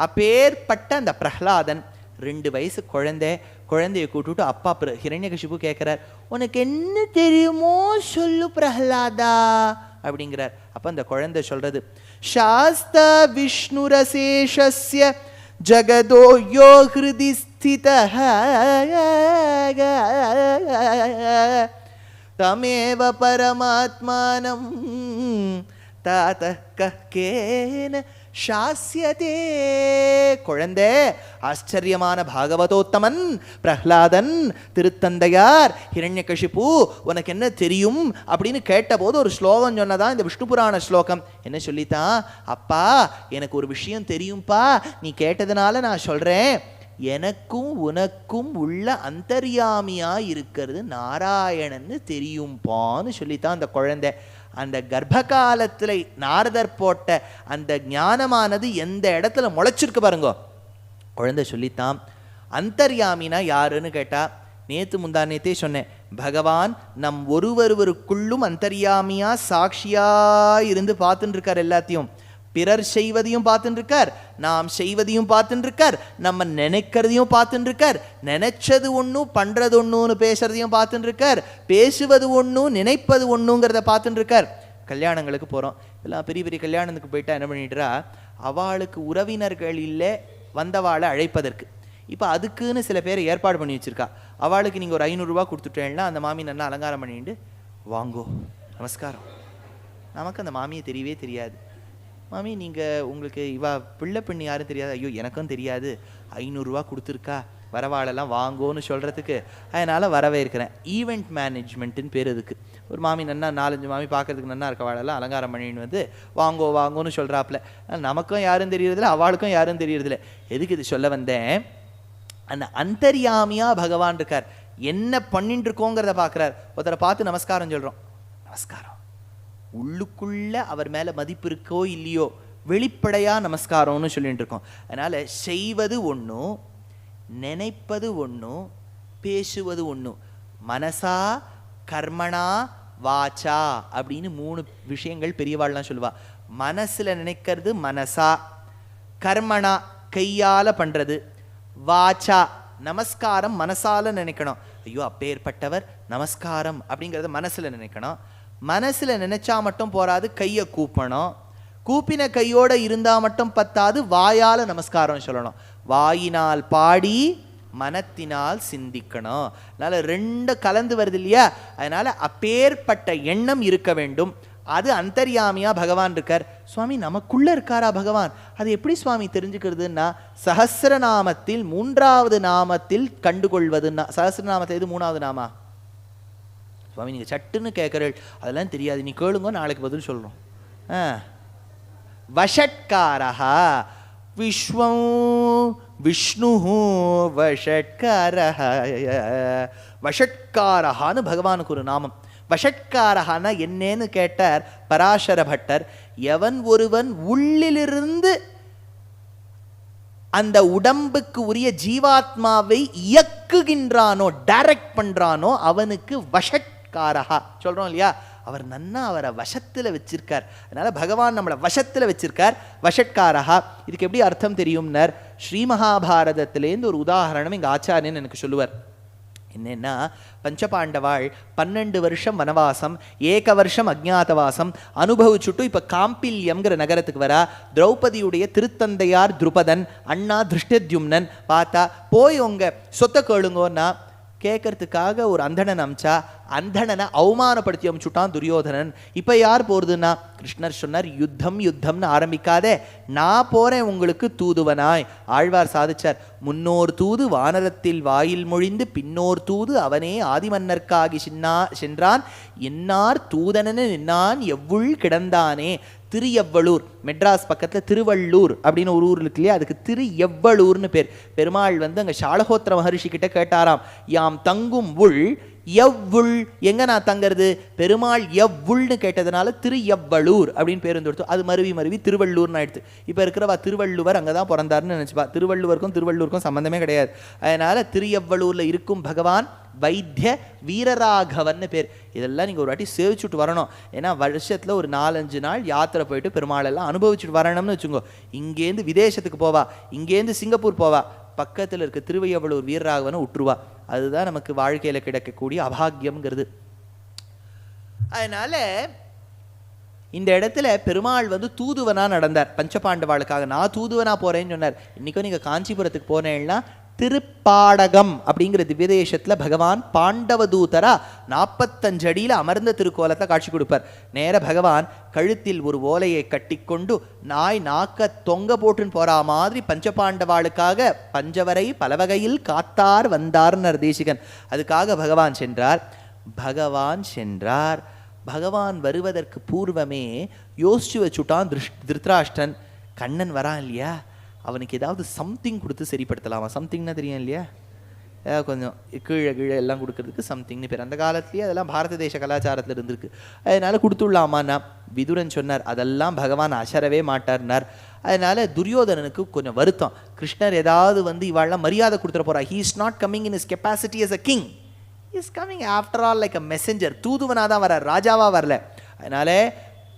அப்பேற்பட்ட அந்த பிரஹ்லாதன் 2 வயசு குழந்தைய கூட்டுட்டு அப்பா ஹிரண்யகசிபு கேட்கிறார், உனக்கு என்ன தெரியுமோ சொல்லு பிரஹ்லாதா அப்படிங்கிறார். அப்ப அந்த குழந்தை சொல்றது, சாஸ்தா விஷ்ணுரசேஷஸ்ய ஜகதோ யோ ஹிருதி ஸ்திதஹ தமேவ பரமாத்மானம் தாதः கேன சாஸ்யதே. குழந்தை, ஆச்சரியமான பாகவதோத்தமன் பிரஹ்லாதன் திருத்தந்தையார் ஹிரண்யகசிபு உனக்கு என்ன தெரியும் அப்படின்னு கேட்டபோது ஒரு ஸ்லோகம் சொன்னதான் இந்த விஷ்ணு புராண ஸ்லோகம். என்ன சொல்லித்தான், அப்பா எனக்கு ஒரு விஷயம் தெரியும்பா, நீ கேட்டதுனால நான் சொல்றேன். எனக்கும் உனக்கும் உள்ள அந்தர்யாமியா இருக்கிறது நாராயணன்னு தெரியும்பான்னு சொல்லித்தான் அந்த குழந்தை. அந்த கர்ப்ப காலத்தில் நாரதர் போட்ட அந்த ஞானமானது எந்த இடத்துல முளைச்சிருக்கு பாருங்க. குழந்தை சொல்லித்தான், அந்தர்யாமினா யாருன்னு கேட்டா, முந்தா நேத்தே சொன்னேன், பகவான் நம் ஒருவருக்குள்ளும் அந்தர்யாமியா சாட்சியா இருந்து பார்த்துட்டு இருக்கார். எல்லாத்தையும் பிறர் செய்வதையும் பார்த்துட்டு இருக்கார், நாம் செய்வதையும் பார்த்துட்டு இருக்கார், நம்ம நினைக்கிறதையும் பார்த்துட்டு இருக்கார், நினைச்சது ஒன்றும் பண்றது ஒன்றுன்னு பேசுறதையும் பார்த்துட்டு இருக்கார், பேசுவது ஒன்றும் நினைப்பது ஒன்றுங்கிறத பார்த்துட்டு இருக்கார். கல்யாணங்களுக்கு போகிறோம், எல்லாம் பெரிய பெரிய கல்யாணத்துக்கு போயிட்டா என்ன பண்ணிடுறா, அவளுக்கு உறவினர்கள் இல்லை வந்தவாளை அழைப்பதற்கு. இப்போ அதுக்குன்னு சில பேர் ஏற்பாடு பண்ணி வச்சுருக்கா. அவளுக்கு நீங்கள் ஒரு 500 ரூபா கொடுத்துட்டேன்னா அந்த மாமி நல்லா அலங்காரம் பண்ணிட்டு வாங்கோ நமஸ்காரம். நமக்கு அந்த மாமியை தெரியவே தெரியாது. மாமி நீங்கள் உங்களுக்கு இவா பிள்ளை பெண்ணு யாரும் தெரியாது. ஐயோ எனக்கும் தெரியாது, 500 ரூபா கொடுத்துருக்கா வரவாளெல்லாம் வாங்கோன்னு சொல்கிறதுக்கு. அதனால் வரவே இருக்கிறேன். ஈவெண்ட் மேனேஜ்மெண்ட்டுன்னு பேர் இதுக்கு. ஒரு மாமி நன்னா 4-5 மாமி பார்க்கறதுக்கு நன்னா இருக்க வாழெல்லாம் அலங்காரம் பண்ணின்னு வந்து வாங்கோன்னு சொல்கிறாப்புல. நமக்கும் யாரும் தெரியறதில்ல, அவளுக்கும் யாரும் தெரியறதில்ல. எதுக்கு இது சொல்ல வந்தேன், அந்த அந்தர்யாமியாக பகவான் இருக்கார். என்ன பண்ணிட்டு இருக்கோங்கிறத பார்க்குறார். ஒருத்தரை பார்த்து நமஸ்காரம் சொல்கிறோம், நமஸ்காரம், உள்ளுக்குள்ள அவர் மேலே மதிப்பு இருக்கோ இல்லையோ வெளிப்படையா நமஸ்காரம்னு சொல்லிட்டு இருக்கோம். அதனால செய்வது ஒன்றும், நினைப்பது ஒன்றும், பேசுவது ஒன்றும். மனசா கர்மணா வாச்சா அப்படின்னு 3 விஷயங்கள் பெரியவாள்லாம் சொல்லுவா. மனசுல நினைக்கிறது மனசா, கர்மணா கையால பண்றது, வாச்சா நமஸ்காரம் மனசால நினைக்கணும். ஐயோ அப்பேற்பட்டவர் நமஸ்காரம் அப்படிங்கிறத மனசுல நினைக்கணும். மனசுல நினைச்சா மட்டும் போராது, கையை கூப்பணும். கூப்பின கையோட இருந்தா மட்டும் பத்தாது, வாயால நமஸ்காரம் சொல்லணும். வாயினால் பாடி மனத்தினால் சிந்திக்கணும். அதனால 2 கலந்து வருது இல்லையா. அதனால அப்பேற்பட்ட எண்ணம் இருக்க வேண்டும். அது அந்தர்யாமியா பகவான் இருக்கார். சுவாமி நமக்குள்ள இருக்காரா பகவான்? அது எப்படி சுவாமி தெரிஞ்சுக்கிறதுன்னா, சஹஸ்ரநாமத்தில் 3வது நாமத்தில் கண்டுகொள்வதுன்னா. சஹஸ்ரநாமத்தில் எது 3வது நாமா? சுவாமி நீங்கள் சட்டுன்னு கேட்குறீள், அதெல்லாம் தெரியாது, நீ கேளுங்க நாளைக்கு பதில் சொல்கிறோம். வஷட்காரஹா விஸ்வம் விஷ்ணு வஷட்காரஹ. வஷட்காரஹான்னு பகவானுக்கு ஒரு நாமம். வஷட்காரஹான்னா என்னன்னு கேட்டார் பராசர பட்டர். எவன் ஒருவன் உள்ளிலிருந்து அந்த உடம்புக்கு உரிய ஜீவாத்மாவை இயக்குகின்றானோ, டைரக்ட் பண்றானோ அவனுக்கு வஷட்காரஹா சொல்றோம் இல்லையா. அவர் நன்னா அவரை வசத்துல வச்சிருக்கார். அதனால பகவான் நம்மளை வசத்துல வச்சிருக்கார். வஷட்காரஹா இதுக்கு எப்படி அர்த்தம் தெரியும்னர், ஸ்ரீ மகாபாரதத்திலேருந்து ஒரு உதாரணம் எங்க ஆச்சாரியன் எனக்கு சொல்லுவார். என்னன்னா, பஞ்சபாண்டவாள் 12 வருஷம் வனவாசம், 1 வருஷம் அஜ்ஞாதவாசம் அனுபவிச்சுட்டு இப்போ காம்பில்யம்ங்கிற நகரத்துக்கு வரா. திரௌபதியுடைய திருத்தந்தையார் துருபதன், அண்ணா திருஷ்டத்யும்னன் பார்த்தா, போய் உங்க சொத்தை கேளுங்கன்னா கேட்கறதுக்காக ஒரு அந்தணன் அமிச்சா. அந்தணனை அவமானப்படுத்தி அமிச்சுட்டான் துரியோதனன். இப்போ யார் போறதுன்னா, கிருஷ்ணர் சொன்னார், யுத்தம் யுத்தம்னு ஆரம்பிக்காதே, நான் போறேன் உங்களுக்கு தூதுவனாய். ஆழ்வார் சாதிச்சார், முன்னோர் தூது வானரத்தில் வாயில் மொழிந்து, பின்னோர் தூது அவனே ஆதிமன்னர்க்காகி சென்றான், என்னார் தூதனன் என்னான் எவ்வுள் கிடந்தானே. திரு-எவ்வளூர், மெட்ராஸ் பக்கத்தில் திருவள்ளூர் அப்படின்னு ஒரு ஊர் இருக்கு இல்லையா, அதுக்கு திரு-எவ்வளூர்னு பேர். பெருமாள் வந்து அங்கே சாலஹோத்திர மகர்ஷி கிட்ட கேட்டாராம், யாம் தங்கும் உள் எவ்வுள், எங்க நான் தங்கிறது? பெருமாள் எவ்வுள்னு கேட்டதுனால திரு-எவ்வளூர் அப்படின்னு பேர் வந்து. அது மருவி திருவள்ளூர்னு ஆயிடுச்சு. இப்போ இருக்கிறவா திருவள்ளுவர் அங்கே தான் பிறந்தாருன்னு நினச்சிப்பா. திருவள்ளுவருக்கும் சம்பந்தமே கிடையாது. அதனால திரு-எவ்வளூர்ல இருக்கும் பகவான் வைத்திய வீரராகவன்னு பேர். இதெல்லாம் நீங்கள் ஒரு வாட்டி சேவிச்சுட்டு வரணும். ஏன்னா வருஷத்தில் ஒரு 4-5 நாள் யாத்திரை போயிட்டு பெருமாளெல்லாம் அனுபவிச்சுட்டு வரணும்னு வச்சுக்கோ. இங்கேருந்து விதேசத்துக்கு போவா, இங்கேருந்து சிங்கப்பூர் போவா, பக்கத்தில் இருக்க திருவையவளூர் வீரராகவனை விட்டுருவா. அதுதான் நமக்கு வாழ்க்கையில் கிடைக்கக்கூடிய அபாகியம்ங்கிறது. அதனால இந்த இடத்துல பெருமாள் தூதுவனா நடந்தார் பஞ்சபாண்டவாளுக்காக. நான் தூதுவனா போறேன்னு சொன்னார். இன்னைக்கும் நீங்க காஞ்சிபுரத்துக்கு போனேன்னா திருப்பாடகம் அப்படிங்கிற திவ்யதேசத்துல பகவான் பாண்டவ தூதரா 45 அடியில் அமர்ந்த திருக்கோலத்தை காட்சி கொடுப்பார். நேர பகவான் கழுத்தில் ஒரு ஓலையை கட்டிக்கொண்டு நாய் நாக்க தொங்க போட்டுன்னு போறா மாதிரி பஞ்சபாண்டவாளுக்காக பஞ்சவரை பலவகையில் காத்தார் வந்தார்னு தேசிகன். அதுக்காக பகவான் சென்றார். பகவான் வருவதற்கு பூர்வமே யோசிச்சு வச்சுட்டான் திருத்ராஷ்டன். கண்ணன் வரான் இல்லையா, அவனுக்கு ஏதாவது சம்திங் கொடுத்து சரிப்படுத்தலாமா? சம்திங்னா தெரியும் இல்லையா, ஏதாவது கொஞ்சம் கீழே எல்லாம் கொடுக்கறதுக்கு சம்திங்னு பேர். அந்த காலத்துலேயே அதெல்லாம் பாரத தேச கலாச்சாரத்தில் இருந்திருக்கு. அதனால கொடுத்துடலாமான்னா விதுரன் சொன்னார் அதெல்லாம் பகவான் அசரவே மாட்டார்னார். அதனால துரியோதனனுக்கு கொஞ்சம் வருத்தம். கிருஷ்ணர் ஏதாவது இவாள்லாம் மரியாதை கொடுத்துட போறா. He is not coming in is capacity as a king. He is coming after all like a messenger. தூதுவனா தான் வர, ராஜாவா வரல. அதனால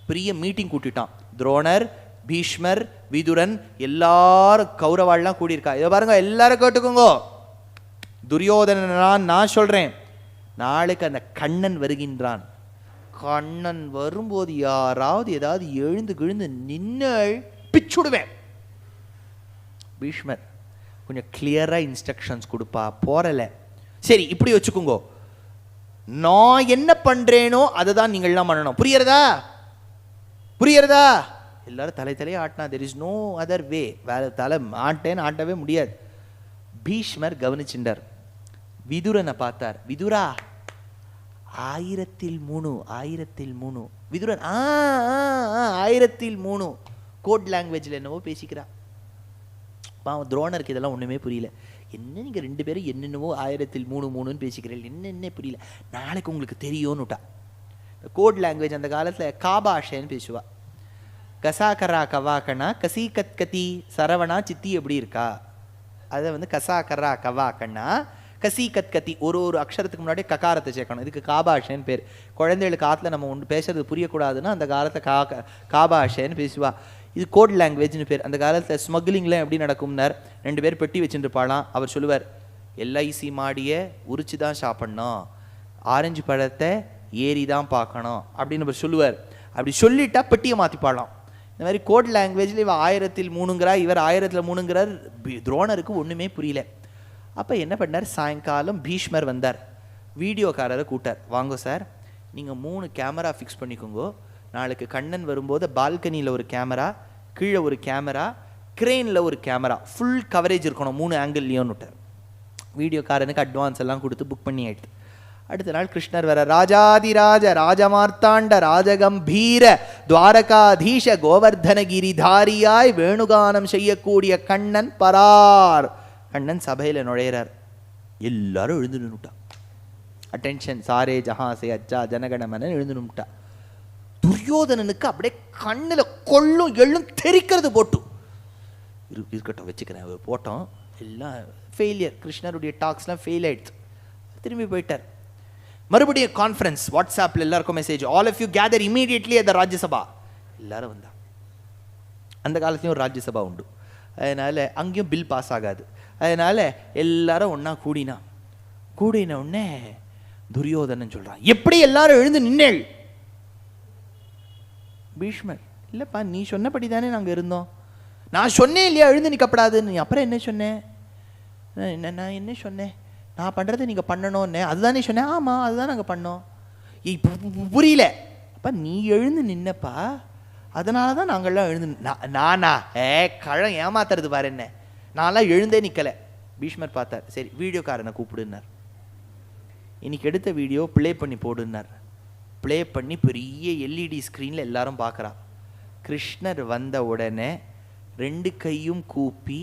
பெரிய மீட்டிங் கூட்டிட்டான். துரோணர், பீஷ்மர், விதுரன் எல்லாரும் கௌரவாள்லாம் கூடியிருக்கா. இதை பாருங்க, எல்லாரும் கேட்டுக்கோங்க. துரியோதனன் நான் சொல்றேன், நாளைக்கு அந்த கண்ணன் வருகின்றான். கண்ணன் வரும்போது யாராவது ஏதாவது எழுந்து கிழுந்து நின்று பிச்சுடுவேன். பீஷ்மர் கொஞ்சம் கிளியரா இன்ஸ்ட்ரக்ஷன்ஸ் கொடுப்பா. போறல, சரி இப்படி வச்சுக்கோங்க, நான் என்ன பண்றேனோ அதை தான் நீங்கள்லாம் பண்ணணும். புரியறதா? எல்லாரும் தலையே ஆட்டினா, there is no other way. வேற தலை ஆட்டவே முடியாது. பீஷ்மர் கவனிச்சுட்டார். விதுரனை பார்த்தார். விதுரா 1003 விதுரன் 1003 கோட் லாங்குவேஜ்ல என்னவோ பேசிக்கிறா. துரோணருக்கு இதெல்லாம் ஒண்ணுமே புரியல. என்ன நீங்க 2 பேரும் என்னென்னவோ 1003 பேசிக்கிறீர்கள், என்ன புரியல. நாளைக்கு உங்களுக்கு தெரியும்னுட்டா. கோட் லாங்குவேஜ் அந்த காலத்துல காபாஷேன்னு பேசுவா. கசாக்கரா கவாக்கனா கசி கத்தி சரவணா சித்தி எப்படி இருக்கா, அதை கசாக்கரா கவாக்கனா கசி கத்தி ஒரு அக்ஷரத்துக்கு முன்னாடி ககாரத்தை சேர்க்கணும். இதுக்கு காபாஷேன்னு பேர். குழந்தைகளுக்கு காத்துல நம்ம ஒன்று பேசுறது புரியக்கூடாதுன்னா அந்த காலத்தை காபாஷேன்னு பேசுவா. இது கோட் லாங்குவேஜ்னு பேர். அந்த காலத்தில் ஸ்மக்லிங்லாம் எப்படி நடக்கும்னார், 2 பேர் பெட்டி வச்சுட்டு இருப்பாளாம். அவர் சொல்லுவார், எல்ஐசி மாடியை உரிச்சு தான் சாப்பிட்ணும், ஆரஞ்சு பழத்தை ஏறி தான் பார்க்கணும் அப்படின்னு அவர் சொல்லுவார். அப்படி சொல்லிட்டா பெட்டியை மாற்றிப்பாளாம். இந்த மாதிரி கோட் லாங்குவேஜில் இவன் 1003 இவர் 1003. துரோணருக்கு ஒன்றுமே புரியல. அப்போ என்ன பண்ணார், சாயங்காலம் பீஷ்மர் வந்தார். வீடியோக்காரரை கூட்டார். வாங்க சார், நீங்கள் 3 கேமரா ஃபிக்ஸ் பண்ணிக்கோங்க. நாளைக்கு கண்ணன் வரும்போது பால்கனியில் ஒரு கேமரா, கீழே ஒரு கேமரா, கிரெயினில் ஒரு கேமரா, ஃபுல் கவரேஜ் இருக்கணும் 3 ஆங்கிள்லையோன்னு. வீடியோக்காரனுக்கு அட்வான்ஸ் எல்லாம் கொடுத்து புக் பண்ணி ஆயிடுது. அடுத்த நாள் கிருஷ்ணர் வர. ராஜாதிராஜ ராஜமார்த்தாண்ட ராஜகம்பீர துவாரகாதீஷ கோவர்தனகிரிதாரியாய் வேணுகானம் செய்யக்கூடிய கண்ணன் பரார். கண்ணன் சபையில் நுழையிறார். எல்லாரும் எழுந்து நின்னுட்டா. அட்டென்ஷன், சாரே ஜஹாசே அச்சா ஜனகணமன எழுந்து நின்னுட்டா. துரியோதனனுக்கு அப்படியே கண்ணில் கொள்ளும் எள்ளும் தெரிக்கிறது. போட்டு இருக்கட்டும் வச்சுக்கிறேன், போட்டோம். எல்லாம் ஃபெயிலியர். கிருஷ்ணருடைய டாக்ஸ்லாம் ஃபெயில் ஆயிடுச்சு. திரும்பி போயிட்டார். மறுபடியும் கான்ஃபரன்ஸ், வாட்ஸ்அப்பில் எல்லாருக்கும் message, all of you gather immediately at the Rajya Sabha. எல்லாரும் வந்தா. அந்த காலத்துலையும் ஒரு ராஜ்யசபா உண்டு. அதனால அங்கேயும் பில் பாஸ் ஆகாது. அதனால எல்லாரும் ஒன்னா கூடின உடனே துரியோதனன் சொல்றான், எப்படி எல்லாரும் எழுந்து நின்னேள்? பீஷ்மர், இல்லப்பா நீ சொன்னபடி தானே நாங்க இருந்தோம். நான் சொன்னேன் இல்லையா எழுந்து நிக்கப்படாதுன்னு. அப்புறம் என்ன சொன்னேன்? நான் என்ன சொன்னேன்? நான் பண்றதை நீங்க பண்ணணும்னு அதுதானே சொன்னேன். ஆமா அதுதான் நாங்க பண்ணோம். புரியல. அப்ப நீ எழுந்து நின்னப்பா, அதனாலதான் நாங்கள்லாம் எழுந்து. நானா கழம் ஏமாத்துறது பாரு என்ன, நான்லாம் எழுந்தே நிக்கல. பீஷ்மர் பார்த்தார். சரி வீடியோக்காரனை கூப்பிடுனார். இன்னைக்கு எடுத்த வீடியோ பிளே பண்ணி போடுனார். பிளே பண்ணி பெரிய எல்இடி ஸ்க்ரீனில் எல்லாரும் பார்க்குறா. கிருஷ்ணர் வந்த உடனே 2 கையும் கூப்பி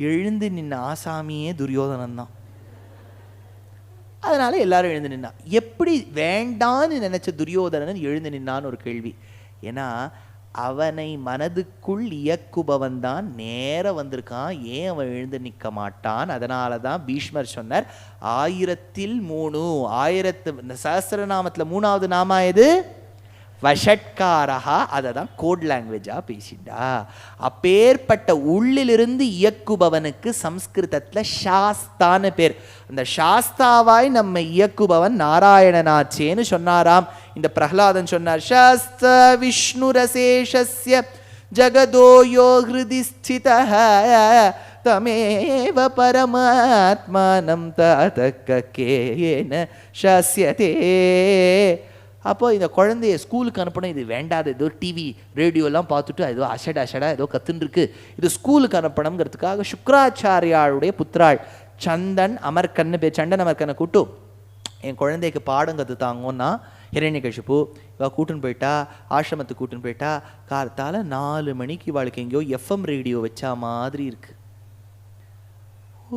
எழுந்து நின்ன ஆசாமியே துரியோதனன் தான். அதனால எல்லாரும் எழுந்து நின்னா. எப்படி வேண்டான்னு நினைச்ச துரியோதனன் எழுந்து நின்னான்னு ஒரு கேள்வி. ஏன்னா அவனை மனதுக்குள் இயக்குபவன் தான் நேர வந்திருக்கான். ஏன் அவன் எழுந்து நிற்க மாட்டான்? அதனால தான் பீஷ்மர் சொன்னார் 1000 1000 சஹஸ்ரநாமத்தில் 3வது நாமா எது? வஷட்காரஹா. அதை தான் கோட் லாங்குவேஜாக பேசிண்டா. அப்பேற்பட்ட உள்ளிலிருந்து இயக்குபவனுக்கு சம்ஸ்கிருதத்தில் சாஸ்தான்னு பேர். அந்த சாஸ்தாவாய் நம்ம இயக்குபவன் நாராயணனாச்சேன்னு சொன்னாராம். இந்த பிரஹ்லாதன் சொன்னார், சாஸ்த விஷ்ணுரசேஷஸ்ய ஜகதோயோ ஹிருதி ஸ்திதஹ தமேவ பரமாத்மானம் ததக்கேன சாஸ்யதே. அப்போ இந்த குழந்தைய ஸ்கூலுக்கு அனுப்பணும். இது வேண்டாது, ஏதோ டிவி ரேடியோலாம் பார்த்துட்டு ஏதோ அஷடா ஏதோ கத்துன்ருக்கு, இது ஸ்கூலுக்கு அனுப்பணுங்கிறதுக்காக சுக்ராச்சாரியாளுடைய புத்திராள் சந்தன் அமர்கன்னு பேர். சண்டன் அமர்கனை கூட்டு என் குழந்தைக்கு பாடம் கற்று தாங்கன்னா ஹிரண்யகசிபு இவள் கூட்டுன்னு போயிட்டா, ஆசிரமத்துக்கு கூட்டுன்னு போயிட்டா. காலத்தால் 4 மணிக்கு இவாளுக்கு எங்கேயோ எஃப்எம் ரேடியோ வச்சா மாதிரி இருக்கு. ஓ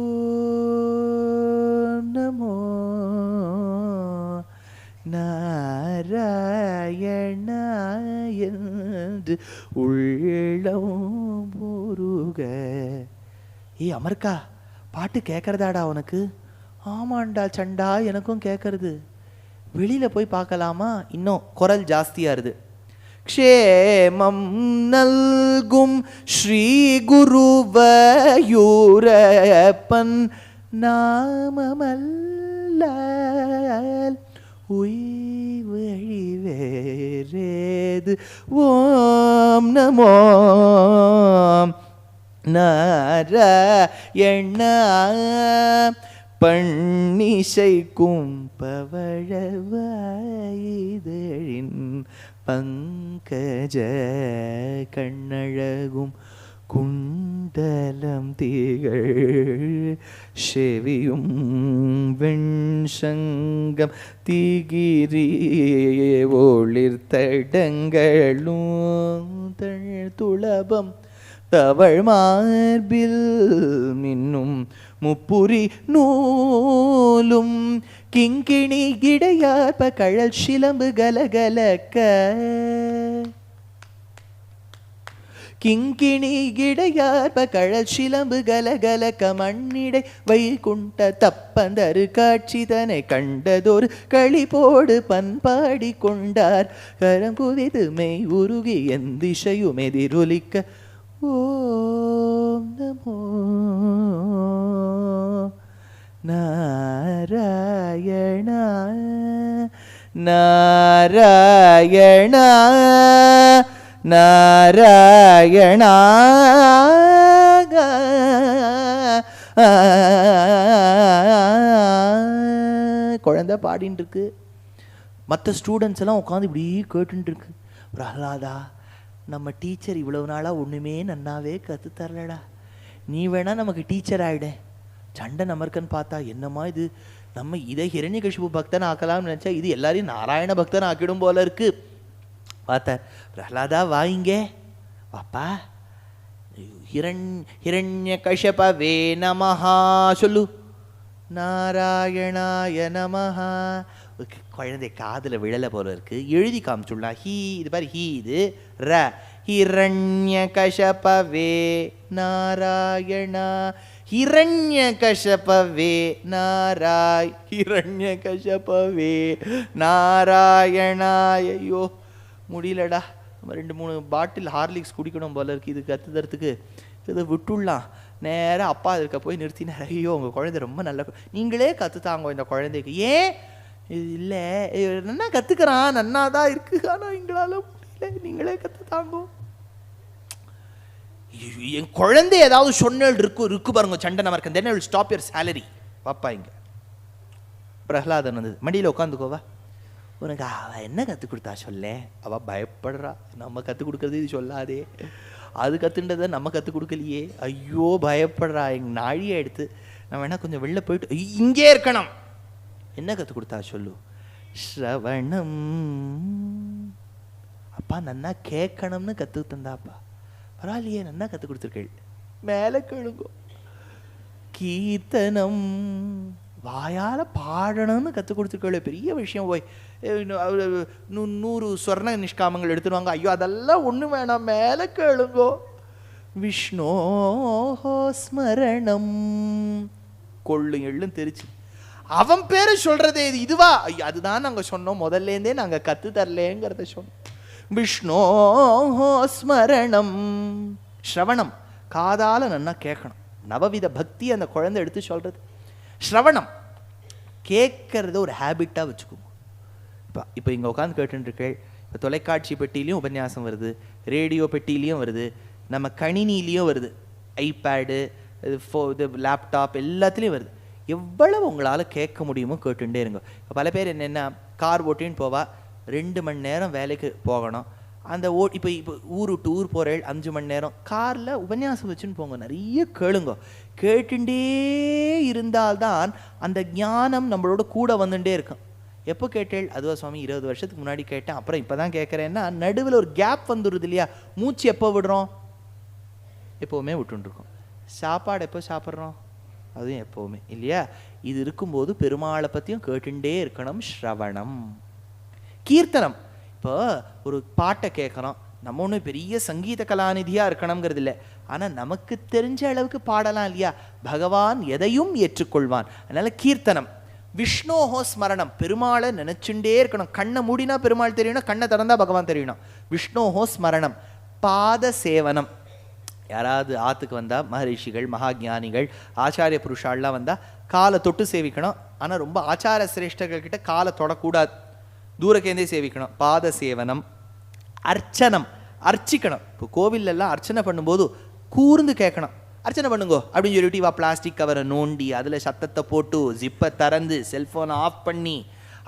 நமோ நாராயண என்று உள்ளம் முருக. அமர்க்கா, பாட்டு கேட்கறதாடா உனக்கு? ஆமாண்டா சண்டா, எனக்கும் கேட்கறது. வெளியில போய் பார்க்கலாமா? இன்னும் குரல் ஜாஸ்தியாருது. க்ஷேமம் நல்கும் ஸ்ரீ குருவயூரப்பன் நாமமல்லால் வழி வேறேது. ஓம் நமோ நாராயண பண்ணிசைக்கும் பவழவாயிதழின் பங்கஜ கண்ணழகும் குண்டலம் திகழ் செவியும் வெண்சங்கம் திகிரி ஒளிர்த்தடங்களும் துளபம் தவழ் மார்பில் மின்னும் முப்புரி நூலும் கிங்கிணி கிடையாற்ப கழல் சிலம்பு கலகலக்க. கிங்கிணி கிடையாற்ப கழல் சிலம்பு கலகலக்க மண்ணிடை வைகுண்ட தப்பந்தரு காட்சிதனை கண்டதொரு களிபோடு பண்பாடி கொண்டார். கரம் குவிது மெய் உருகி என் திசையும் எதிரொலிக்க. ஓம் நமோ நாராயண நாராயண நாராயண. குழந்தை பாடின்னு இருக்கு. மற்ற ஸ்டூடெண்ட்ஸ் எல்லாம் உட்காந்து இப்படி கேட்டுட்டு இருக்கு. பிரஹ்லாதா, நம்ம டீச்சர் இவ்வளவு நாளாக ஒன்றுமே நன்னாவே கற்றுத்தரலடா, நீ வேணா நமக்கு டீச்சர் ஆகிட. சண்டை நமர்க்கன்னு பார்த்தா என்னம்மா இது, நம்ம இதை ஹிரண்யகசிபு பக்தன் ஆக்கலாம்னு நினச்சா இது எல்லாரையும் நாராயண பக்தன் ஆக்கிடும் போல இருக்கு. பார்த்தார். பிரஹ்லாதா வாங்க வாப்பா. ஹிரண்யகசிபவே நமஹா சொல்லு. நாராயணாய நமஹா. குழந்தை காதில் விழலை போல இருக்கு, எழுதி காமிச்சுடலாம். ஹீ இது பாரு, ஹீ இது ர. ஹிரண்யகசிபவே நாராயணா. ஹிரண்யகசிபவே ஹிரண்யகசிபவே நாராயணாய. ஐயோ முடியலடா, நம்ம 2-3 பாட்டில் ஹார்லிக்ஸ் குடிக்கணும் போல இருக்கு இது கற்றுதறதுக்கு. இதை விட்டுடலாம். நேராக அப்பா இருக்க போய் நிறுத்தினார். ஐயோ உங்கள் குழந்தை ரொம்ப நல்ல, நீங்களே கற்றுத்தாங்க இந்த குழந்தைக்கு. ஏன் இது இல்லை, நன்னா கற்றுக்கிறான், நன்னா தான் இருக்கு, ஆனால் எங்களால் முடியல, நீங்களே கற்றுத்தாங்கோ. என் குழந்தை ஏதாவது சொன்னல் இருக்கு பாருங்க சண்டை நமக்கு. Then I will stop your salary. பாப்பா இங்க பிரஹ்லாதன் வந்தது. மடியில் உட்காந்துக்கோவா. உனக்கு அவள் என்ன கற்றுக் கொடுத்தா சொல்ல? அவள் பயப்படுறா, நம்ம கற்றுக் கொடுக்குறது இது சொல்லாதே, அது கற்றுன்றதை நம்ம கற்றுக் கொடுக்கலையே. ஐயோ பயப்படுறா. எங்கள் நாழியை எடுத்து நம்ம என்ன கொஞ்சம் வெளில போயிட்டு இங்கே இருக்கணும். என்ன கற்றுக் கொடுத்தா சொல்லு? ஸ்ரவணம். அப்பா நன்னா கேட்கணும்னு கற்று தந்தாப்பா. பரவாயில்லையே, நன்னா கற்றுக் கொடுத்துருக்கேள். மேலே கேளுங்கோ. கீர்த்தனம். வாயால் பாடணும்னு கற்றுக் கொடுத்துருக்கே பெரிய விஷயம். போய் 100 ஸ்வர்ண நிஷ்காமங்கள் எடுத்துருவாங்க. ஐயோ அதெல்லாம் ஒன்று வேணாம், மேலே கேளுங்கோ. விஷ்ணோ ஸ்மரணம் கொள்ளு எள்ளும் தெரிச்சு அவன் பேரை சொல்றதே இதுவா? அதுதான் நாங்கள் சொன்னோம் முதல்லேருந்தே, நாங்கள் கற்று தரலேங்கிறத சொன்னோம். விஷ்ணோ ஸ்மரணம், ஸ்ரவணம் காதால நன்னா கேட்கணும். நவவித பக்தி அந்த குழந்தை எடுத்து சொல்றது. ஸ்ரவணம் கேட்கறத ஒரு ஹேபிட்டாக வச்சுக்கோங்க. இப்போ இங்கே உட்காந்து கேட்டுருக்கேள். இப்போ தொலைக்காட்சி பெட்டிலையும் உபன்யாசம் வருது, ரேடியோ பெட்டிலையும் வருது, நம்ம கணினிலையும் வருது, ஐபேடு இது லேப்டாப் எல்லாத்துலேயும் வருது. எவ்வளவு உங்களால் கேட்க முடியுமோ கேட்டுட்டே இருங்க. இப்போ பல பேர் என்னென்னா கார் ஓட்டின்னு போவா, 2 மணி நேரம் வேலைக்கு போகணும். அந்த இப்போ ஊர் விட்டு ஊர் போகிறேள் 5 மணி நேரம், காரில் உபன்யாசம் வச்சுன்னு போங்க, நிறைய கேளுங்க. கேட்டுட்டே இருந்தால்தான் அந்த ஞானம் நம்மளோட கூட வந்துட்டே இருக்கும். எப்போ கேட்டேள்? அதுவா சுவாமி 20 வருஷத்துக்கு முன்னாடி கேட்டேன், அப்புறம் இப்போ தான் கேட்குறேன்னா நடுவில் ஒரு கேப் வந்துடுது இல்லையா? மூச்சு எப்போ விடுறோம்? எப்போவுமே விட்டுருக்கோம். சாப்பாடு எப்போ சாப்பிட்றோம்? அதுவும் எப்போவுமே இல்லையா? இது இருக்கும்போது பெருமாளை பற்றியும் கேட்டுட்டே இருக்கணும். ஸ்ரவணம். கீர்த்தனம். இப்போ ஒரு பாட்டை கேட்குறோம், நம்ம ஒன்றும் பெரிய சங்கீத கலாநிதியாக இருக்கணுங்கிறது இல்லை, ஆனால் நமக்கு தெரிஞ்ச அளவுக்கு பாடலாம் இல்லையா? பகவான் எதையும் ஏற்றுக்கொள்வான். அதனால் கீர்த்தனம். விஷ்ணோஹோ ஸ்மரணம், பெருமாளை நினச்சுட்டே இருக்கணும். கண்ணை மூடினா பெருமாள் தெரியணும், கண்ணை திறந்தா பகவான் தெரியணும். விஷ்ணோஹோ ஸ்மரணம். பாத சேவனம். யாராவது ஆற்றுக்கு வந்தால் மகரிஷிகள் மகாஜானிகள் ஆச்சாரிய புருஷாலாம் வந்தால் காலை தொட்டு சேவிக்கணும். ஆனால் ரொம்ப ஆச்சார சிரேஷ்டர்கள் கிட்ட காலை தொடக்கூடாது, தூரக்கேந்தே சேவிக்கணும். பாத சேவனம். அர்ச்சனம், அர்ச்சிக்கணும். இப்போ கோவிலெல்லாம் அர்ச்சனை பண்ணும்போது கூர்ந்து கேட்கணும். அர்ச்சனை பண்ணுங்கோ அப்படின்னு சொல்லிட்டு வா பிளாஸ்டிக் கவரை நோண்டி அதில் சத்தத்தை போட்டு ஜிப்பை திறந்து செல்ஃபோனை ஆஃப் பண்ணி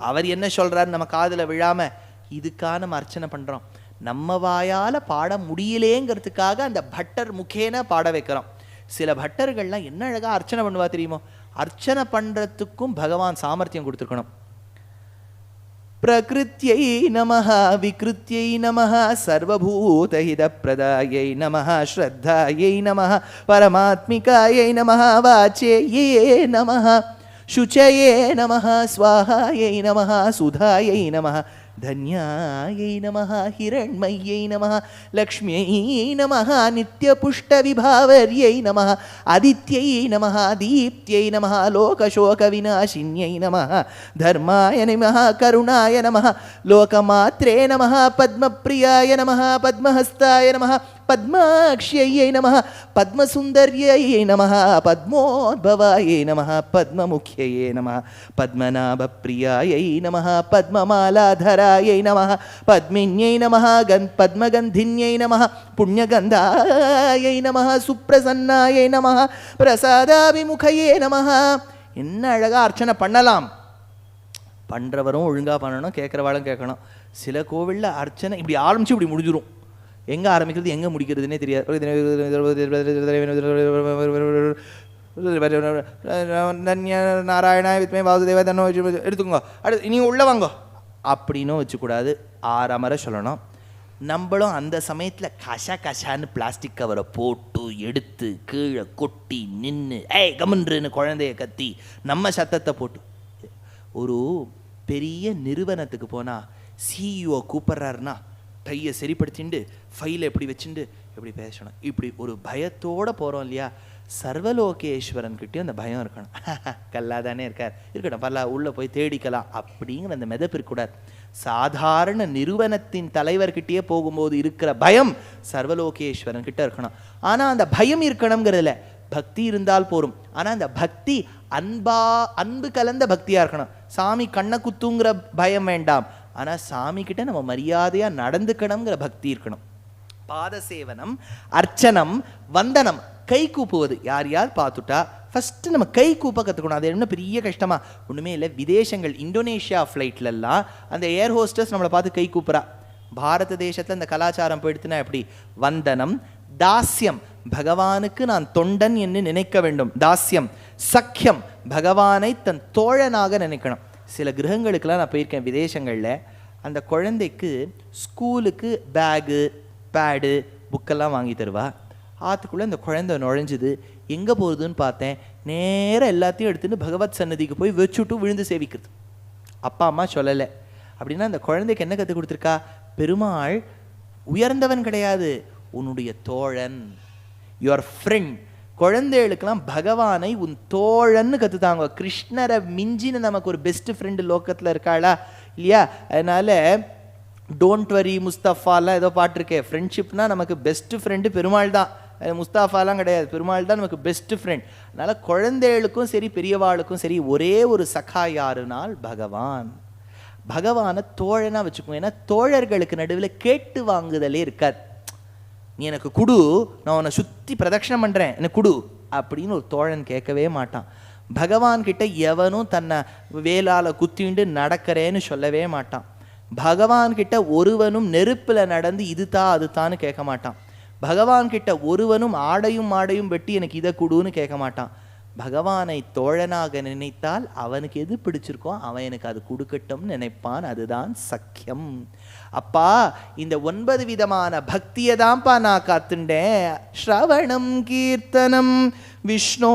அவர் என்ன சொல்கிறாரு நம்ம காதில் விழாமல் இதுக்காக நம்ம அர்ச்சனை பண்ணுறோம். நம்ம வாயால் பாட முடியலேங்கிறதுக்காக அந்த பட்டர் முகேன பாட வைக்கிறோம். சில பட்டர்கள்லாம் என்ன அழகாக அர்ச்சனை பண்ணுவா தெரியுமோ? அர்ச்சனை பண்ணுறதுக்கும் பகவான் சாமர்த்தியம் கொடுத்துருக்கணும். பிரகிருத்யை நமஹ விக்ருத்யை நமஹ சர்வபூதஹிதப்ரதாயை நமஹ ஸ்ரத்தாயை நமஹ பரமாத்மிகாயை நமஹ வாச்சேயே நமஹ शुचये नमः स्वाहायै नमः सुधायै नमः धन्यायै नमः हिरण्मयै नमः लक्ष्म्यै नमः नित्यपुष्टविभावर्यै नमः आदित्यै नमः दीप्त्यै नमः लोकशोकविनाशिन्यै नमः धर्माय नमः करुणाय नमः लोकमात्रे नमः पद्मप्रियाय नमः पद्महस्ताय नमः पद्माक्ष्यै नमः पद्मसुन्दर्यै नमः पद्मोद्भवायै नमः पद्ममुख्यै नमः पद्मनाभप्रियायै नमः पद्ममालाधरायै नमः पद्मिन्यै नमः पद्मगन्धिन्यै नमः पुण्यगन्धायै नमः सुप्रसन्नायै नमः प्रसादाभिमुखये नमः. என்ன அழகா அர்ச்சனை பண்ணலாம். பண்ணுறவரும் ஒழுங்காக பண்ணணும், கேட்குறவாளும் கேட்கணும். சில கோவிலில் அர்ச்சனை இப்படி ஆரம்பித்து இப்படி முடிஞ்சிடும், எங்கே ஆரம்பிக்கிறது எங்கே முடிக்கிறதுனே தெரியாது. நாராயணாய வித்மே வாசுதேவ தன்னோ எடுத்துக்கோங்க, அடுத்து நீங்கள் உள்ளே வாங்கோ அப்படின்னும் வச்சுக்கூடாது, ஆறாமரை சொல்லணும். நம்மளும் அந்த சமயத்தில் கஷான்னு பிளாஸ்டிக் கவரை போட்டு எடுத்து கீழே கொட்டி நின்று கமன்றுன்னு குழந்தைய கத்தி நம்ம சத்தத்தை போட்டு. ஒரு பெரிய நிறுவனத்துக்கு போனால் சிஇஓ கூப்பிட்றாருன்னா கையை சரிப்படுத்திண்டு ஃபைலை எப்படி வச்சுட்டு எப்படி பேசணும், இப்படி ஒரு பயத்தோடு போகிறோம் இல்லையா? சர்வலோகேஸ்வரன்கிட்டயும் அந்த பயம் இருக்கணும். கல்லாதானே இருக்கார், இருக்கட்டும் பல்லா உள்ளே போய் தேடிக்கலாம் அப்படிங்கிற அந்த மெதப்பு இருக்கக்கூடாது. சாதாரண நிறுவனத்தின் தலைவர்கிட்டயே போகும்போது இருக்கிற பயம் சர்வலோகேஸ்வரன் கிட்ட இருக்கணும். ஆனால் அந்த பயம் இருக்கணுங்கிறதுல பக்தி இருந்தால் போரும். ஆனால் அந்த பக்தி அன்பு கலந்த பக்தியாக இருக்கணும். சாமி கண்ணை குத்துங்கிற பயம் வேண்டாம், ஆனால் சாமி கிட்ட நம்ம மரியாதையாக நடந்துக்கணுங்கிற பக்தி இருக்கணும். பாதசேவனம், அர்ச்சனம், வந்தனம், கை கூப்புவது. யார் யார் பார்த்துட்டா ஃபஸ்ட்டு நம்ம கை கூப்ப கற்றுக்கணும். அது என்ன பெரிய கஷ்டமா? ஒன்றுமே இல்லை. விதேசங்கள் இந்தோனேஷியா ஃப்ளைட்லெல்லாம் அந்த ஏர் ஹோஸ்டர்ஸ் நம்மளை பார்த்து கை கூப்புறா. பாரத தேசத்தில் அந்த கலாச்சாரம் போயிடுத்துனா எப்படி? வந்தனம். தாஸ்யம், பகவானுக்கு நான் தொண்டன் என்று நினைக்க வேண்டும், தாஸ்யம். சக்கியம், பகவானை தன் தோழனாக நினைக்கணும். சில கிரகங்களுக்கெல்லாம் நான் போயிருக்கேன் விதேசங்களில். அந்த குழந்தைக்கு ஸ்கூலுக்கு பேகு பேடு புக்கெல்லாம் வாங்கி தருவா. ஆற்றுக்குள்ளே அந்த குழந்தை நுழைஞ்சுது, எங்கே போகுதுன்னு பார்த்தேன். நேராக எல்லாத்தையும் எடுத்துன்னு பகவத் சன்னதிக்கு போய் வச்சுட்டு விழுந்து சேவிக்கிறது. அப்பா அம்மா சொல்லலை. அப்படின்னா அந்த குழந்தைக்கு என்ன கற்றுக் கொடுத்துருக்கா? பெருமாள் உயர்ந்தவன் கிடையாது, உன்னுடைய தோழன், யுவர் ஃப்ரெண்ட். குழந்தைகளுக்கெல்லாம் பகவானை உன் தோழன்னு கற்றுத்தாங்க. கிருஷ்ணரை மிஞ்சின்னு நமக்கு ஒரு பெஸ்ட் ஃப்ரெண்டு லோக்கத்தில் இருக்காளா இல்லையா? அதனால டோன்ட் வரி முஸ்தஃபாலாம் ஏதோ பாட்டிருக்கே. ஃப்ரெண்ட்ஷிப்னா நமக்கு பெஸ்ட் ஃப்ரெண்டு பெருமாள் தான், முஸ்தாஃபாலாம் கிடையாது, பெருமாள் தான் நமக்கு பெஸ்ட் ஃப்ரெண்ட். அதனால் குழந்தைகளுக்கும் சரி பெரியவாளுக்கும் சரி ஒரே ஒரு சகா யாருனால் பகவான். பகவானை தோழனாக வச்சுக்கோங்க. ஏன்னா தோழர்களுக்கு நடுவில் கேட்டு வாங்குதலே இருக்காது. நீ எனக்கு குடு, நான் உன்னை சுற்றி பிரதட்சணம் பண்ணுறேன், எனக்கு குடு அப்படின்னு ஒரு தோழன் கேட்கவே மாட்டான். பகவான்கிட்ட எவனும் தன்னை வேலால் குத்திண்டு நடக்கிறேன்னு சொல்லவே மாட்டான். பகவான்கிட்ட ஒருவனும் நெருப்பில் நடந்து இதுதான் அதுதான்னு கேட்க மாட்டான். பகவான்கிட்ட ஒருவனும் ஆடையும் மாடையும் வெட்டி எனக்கு இதை குடுன்னு கேட்க மாட்டான். பகவானை தோழனாக நினைத்தால் அவனுக்கு எது பிடிச்சிருக்கோ அவன் எனக்கு அது கொடுக்கட்டும் நினைப்பான். அதுதான் சக்கியம். அப்பா இந்த 9 விதமான பக்தியை தான்ப்பா நான் காத்துண்டேன். ஸ்ரவணம் கீர்த்தனம் விஷ்ணோ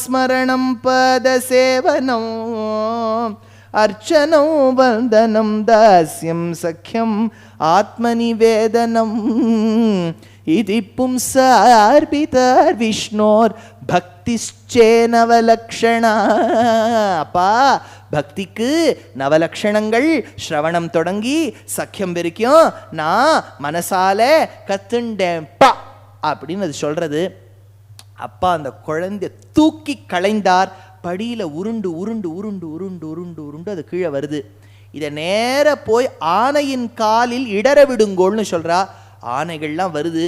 ஸ்மரணம் பத சேவனம் அர்ச்சனோ வந்தனம் தாஸ்யம் சக்கியம் ஆத்மநிவேதனம் இதி பும்சார்பிதார் விஷ்ணோர் பக்திச்சே நவலக்ஷணா. அப்பா பக்திக்கு நவலக்ஷணங்கள் ஸ்ரவணம் தொடங்கி சக்கியம் வரைக்கும் நான் மனசால கத்துண்டேன்ப்பா அப்படின்னு அது சொல்றது. அப்பா அந்த குழந்தைய தூக்கி களைந்தார். படியில உருண்டு உருண்டு உருண்டு உருண்டு உருண்டு உருண்டு அது கீழே வருது. இதை நேர போய் ஆனையின் காலில் இடற விடுங்கோள்னு சொல்றா. ஆனைகள்லாம் வருது,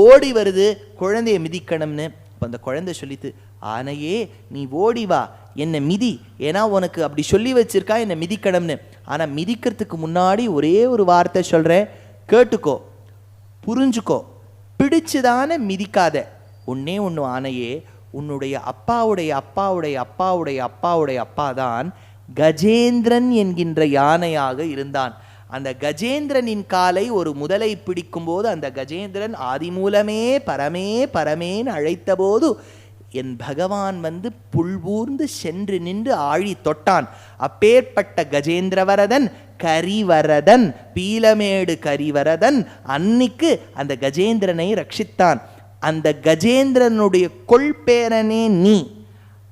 ஓடி வருது குழந்தைய மிதிக்கணும்னு. இப்போ அந்த குழந்தை சொல்லித்து, ஆனையே நீ ஓடி வா, என்னை மிதி, ஏன்னா உனக்கு அப்படி சொல்லி வச்சிருக்கா என்னை மிதிக்கணும்னு. ஆனால் மிதிக்கிறதுக்கு முன்னாடி ஒரே ஒரு வார்த்தை சொல்கிறேன், கேட்டுக்கோ, புரிஞ்சுக்கோ, பிடிச்சுதானே மிதிக்காத. ஒன்னே ஒன்று ஆனையே, உன்னுடைய அப்பாவுடைய அப்பாவுடைய அப்பாவுடைய அப்பாவுடைய அப்பா தான் கஜேந்திரன் என்கின்ற யானையாக இருந்தான். அந்த கஜேந்திரனின் காலை ஒரு முதலை பிடிக்கும் போது அந்த கஜேந்திரன் ஆதிமூலமே பரமே பரமேன்னு அழைத்த போது என் பகவான் வந்து புல்பூர்ந்து சென்று நின்று ஆழி தொட்டான். அப்பேற்பட்ட கஜேந்திரவரதன் கரிவரதன், பீலமேடு கரிவரதன் அன்னைக்கு அந்த கஜேந்திரனை ரட்சித்தான். அந்த கஜேந்திரனுடைய கொள்பேரனே நீ.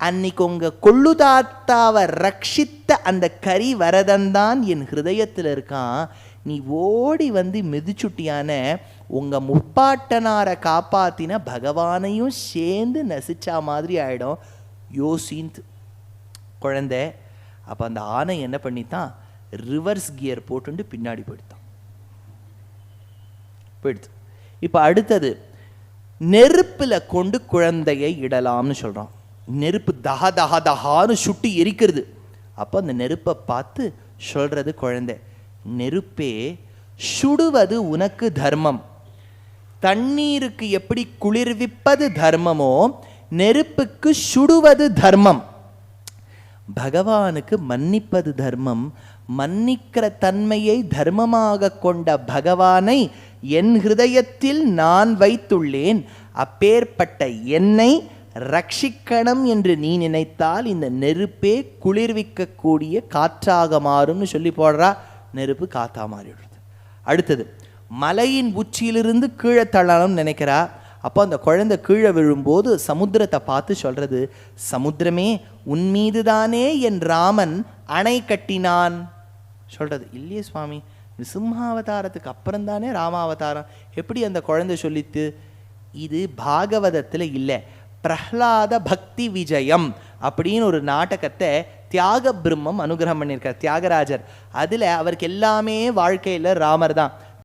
அன்னைக்கு உங்க கொள்ளு தாத்தாவை ரட்சித்த அந்த கரிவரதன் தான் என் ஹிருதயத்தில் இருக்கான். நீ ஓடி வந்து மிதிச்சுட்டியான உங்க முப்பாட்டனாரை காப்பாத்தின பகவானையும் சேர்ந்து நசிச்சா மாதிரி ஆயிடும். யோசிந்து குழந்தை. அப்ப அந்த ஆனை என்ன பண்ணித்தான், ரிவர்ஸ் கியர் போட்டு பின்னாடி போயிடுத்தான். இப்ப அடுத்தது நெருப்புல கொண்டு குழந்தையை இடலாம்னு சொல்றான். நெருப்பு தஹா தஹா தஹான்னு சுட்டி எரிக்கிறது. அப்போ அந்த நெருப்பை பார்த்து சொல்றது குழந்தை, நெருப்பே சுடுவது உனக்கு தர்மம். தண்ணீருக்கு எப்படி குளிர்விப்பது தர்மமோ நெருப்புக்கு சுடுவது தர்மம். பகவானுக்கு மன்னிப்பது தர்மம். மன்னிக்கிற தன்மையை தர்மமாக கொண்ட பகவானை என் ஹிருதயத்தில் நான் வைத்துள்ளேன். அப்பேற்பட்ட என்னை ரட்சிக்கணும் என்று நீ நினைத்தால் இந்த நெருப்பே குளிர்விக்கக்கூடிய காற்றாக மாறும்னு சொல்லி போடுறா. நெருப்பு காத்தா மாறிடுறது. அடுத்தது மலையின் உச்சியிலிருந்து கீழே தள்ளணும்னு நினைக்கிறா. அப்போ அந்த குழந்தை கீழே விழும்போது சமுத்திரத்தை பார்த்து சொல்றது, சமுத்திரமே உன் மீது தானே என் ராமன் அணை கட்டினான் சொல்றது. இல்லையே சுவாமி, நிருசிம்மாவதாரத்துக்கு அப்புறம் தானே ராமாவதாரம். எப்படி அந்த குழந்தை சொல்லித்து? இது பாகவதத்தில் இல்லை, பிரஹ்லாத பக்தி விஜயம் அப்படின்னு ஒரு நாடகத்தை தியாக பிரம்மம் அனுகிரகம் பண்ணியிருக்கார் தியாகராஜர். அதில் அவருக்கு எல்லாமே வாழ்க்கையில் ராமர் தான்.